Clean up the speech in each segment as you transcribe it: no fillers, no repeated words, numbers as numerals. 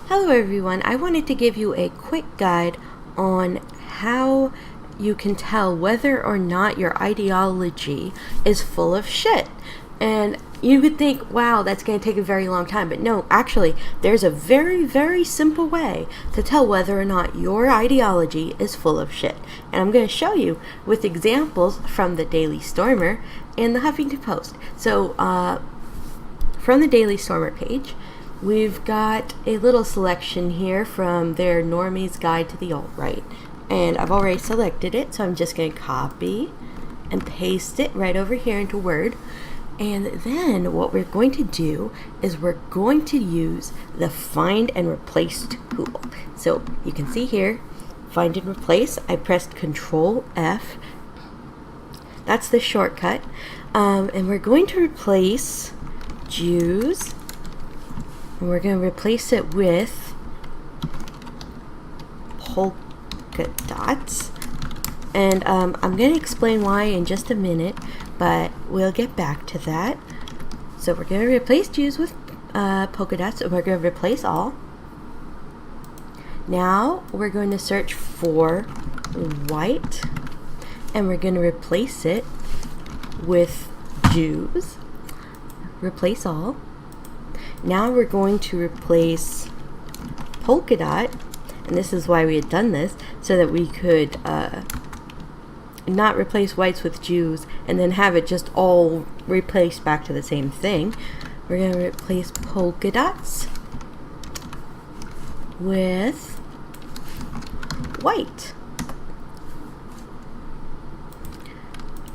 Hello everyone, I wanted to give you a quick guide on how you can tell whether or not your ideology is full of shit. And you could think, wow, that's going to take a very long time. But no, actually, there's a very, very simple way to tell whether or not your ideology is full of shit. And I'm going to show you with examples from the Daily Stormer and the Huffington Post. So, from the Daily Stormer page, we've got a little selection here from their Normie's Guide to the Alt-Right. And I've already selected it, so I'm just going to copy and paste it right over here into Word. And then what we're going to do is we're going to use the Find and Replace tool. So you can see here, Find and Replace. I pressed Control F. That's the shortcut. And we're going to replace Jews. And we're going to replace it with polka dots. And I'm going to explain why in just a minute, but we'll get back to that. So we're going to replace Jews with polka dots, and we're going to replace all. Now we're going to search for white, and we're going to replace it with Jews. Replace all. Now we're going to replace polka dot, and this is why we had done this, so that we could not replace whites with Jews and then have it just all replaced back to the same thing. We're going to replace polka dots with white.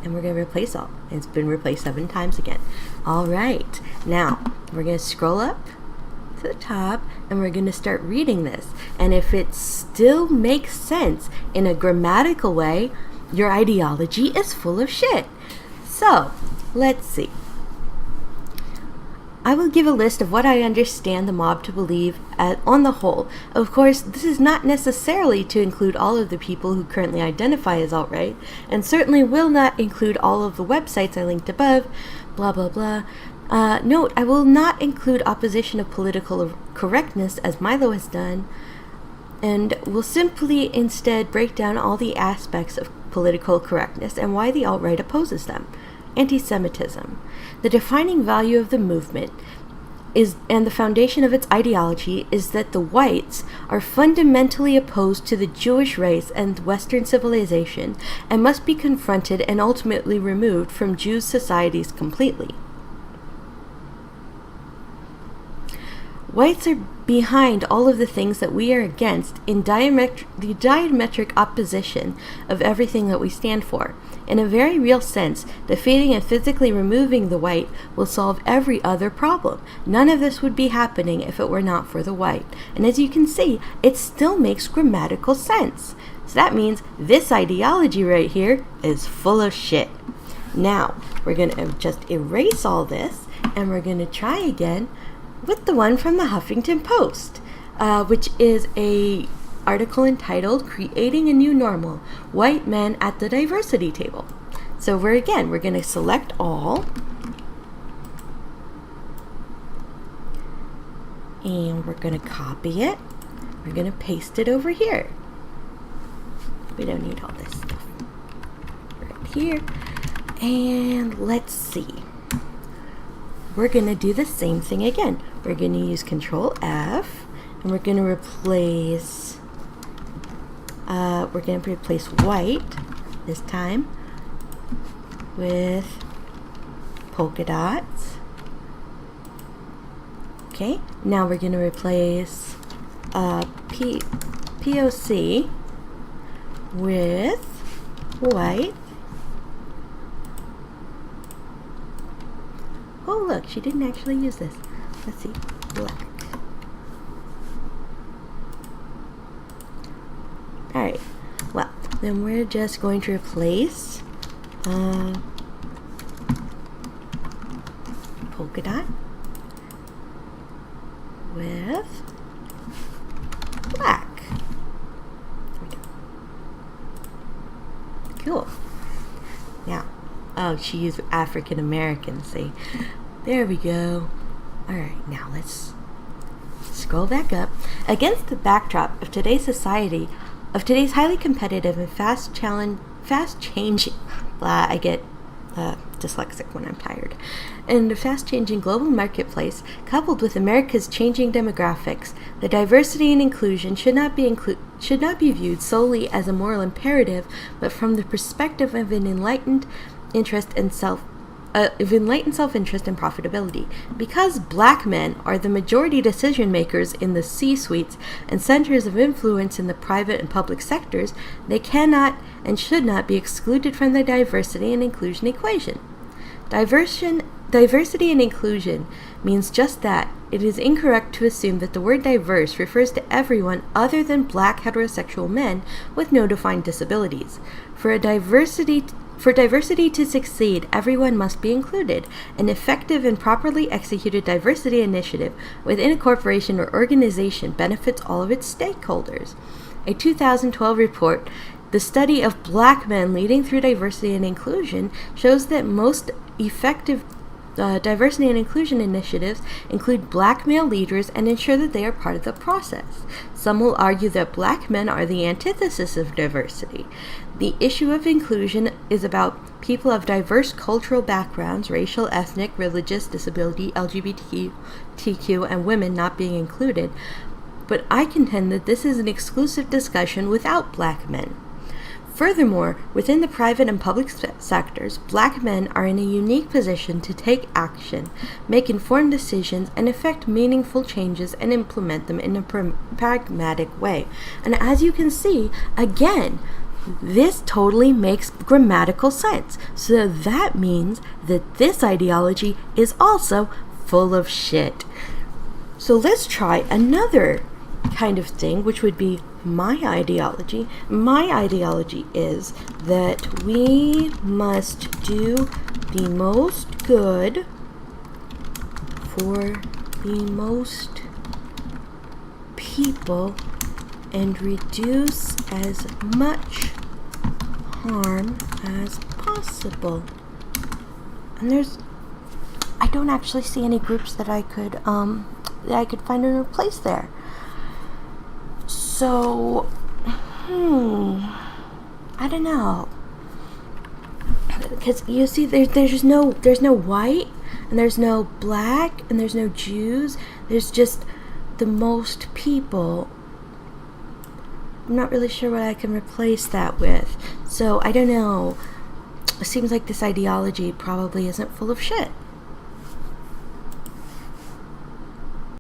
And we're going to replace all. It's been replaced 7 times again. All right. Now, we're going to scroll up to the top, and we're going to start reading this. And if it still makes sense in a grammatical way, your ideology is full of shit. So, let's see. I will give a list of what I understand the mob to believe on the whole. Of course, this is not necessarily to include all of the people who currently identify as alt-right, and certainly will not include all of the websites I linked above, blah blah blah. Note, I will not include opposition of political correctness as Milo has done, and will simply instead break down all the aspects of political correctness and why the alt-right opposes them. Anti-Semitism. The defining value of the movement is, and the foundation of its ideology, is that the whites are fundamentally opposed to the Jewish race and Western civilization and must be confronted and ultimately removed from Jews' societies completely. Whites are behind all of the things that we are against in the diametric opposition of everything that we stand for. In a very real sense, defeating and physically removing the white will solve every other problem. None of this would be happening if it were not for the white. And as you can see, it still makes grammatical sense. So that means this ideology right here is full of shit. Now, we're going to just erase all this, and we're going to try again with the one from the Huffington Post, which is a article entitled Creating a New Normal, White Men at the Diversity Table. So we're going to select all, and we're going to copy it. We're going to paste it over here. We don't need all this stuff. Right here. And let's see. We're going to do the same thing again. We're going to use Control F, and we're going to replace white this time with polka dots. Okay, now we're going to replace POC with white. Oh look, she didn't actually use this. Let's see, black. Alright, well, then we're just going to replace polka dot with black. Cool. Now, oh, she used African American, see? There we go. Alright, now let's scroll back up. Against the backdrop of today's society, of today's highly competitive and fast-changing, I get dyslexic when I'm tired, and a fast-changing global marketplace, coupled with America's changing demographics, the diversity and inclusion should not be viewed solely as a moral imperative, but from the perspective of an enlightened self-interest and profitability. Because black men are the majority decision makers in the C-suites and centers of influence in the private and public sectors, they cannot and should not be excluded from the diversity and inclusion equation. Diversity and inclusion means just that. It is incorrect to assume that the word diverse refers to everyone other than black heterosexual men with no defined disabilities. For diversity to succeed, everyone must be included. An effective and properly executed diversity initiative within a corporation or organization benefits all of its stakeholders. A 2012 report, The Study of Black Men Leading Through Diversity and Inclusion, shows that most effective diversity and inclusion initiatives include black male leaders and ensure that they are part of the process. Some will argue that black men are the antithesis of diversity. The issue of inclusion is about people of diverse cultural backgrounds, racial, ethnic, religious, disability, LGBTQ, and women not being included, but I contend that this is an exclusive discussion without black men. Furthermore, within the private and public sectors, black men are in a unique position to take action, make informed decisions, and effect meaningful changes and implement them in a pragmatic way. And as you can see, again, this totally makes grammatical sense. So that means that this ideology is also full of shit. So let's try another kind of thing, which would be my ideology. My ideology is that we must do the most good for the most people and reduce as much harm as possible. And I don't actually see any groups that I could find in a place there. So, I don't know, because you see, there's no white, and there's no black, and there's no Jews. There's just the most people. I'm not really sure what I can replace that with. So I don't know. It seems like this ideology probably isn't full of shit.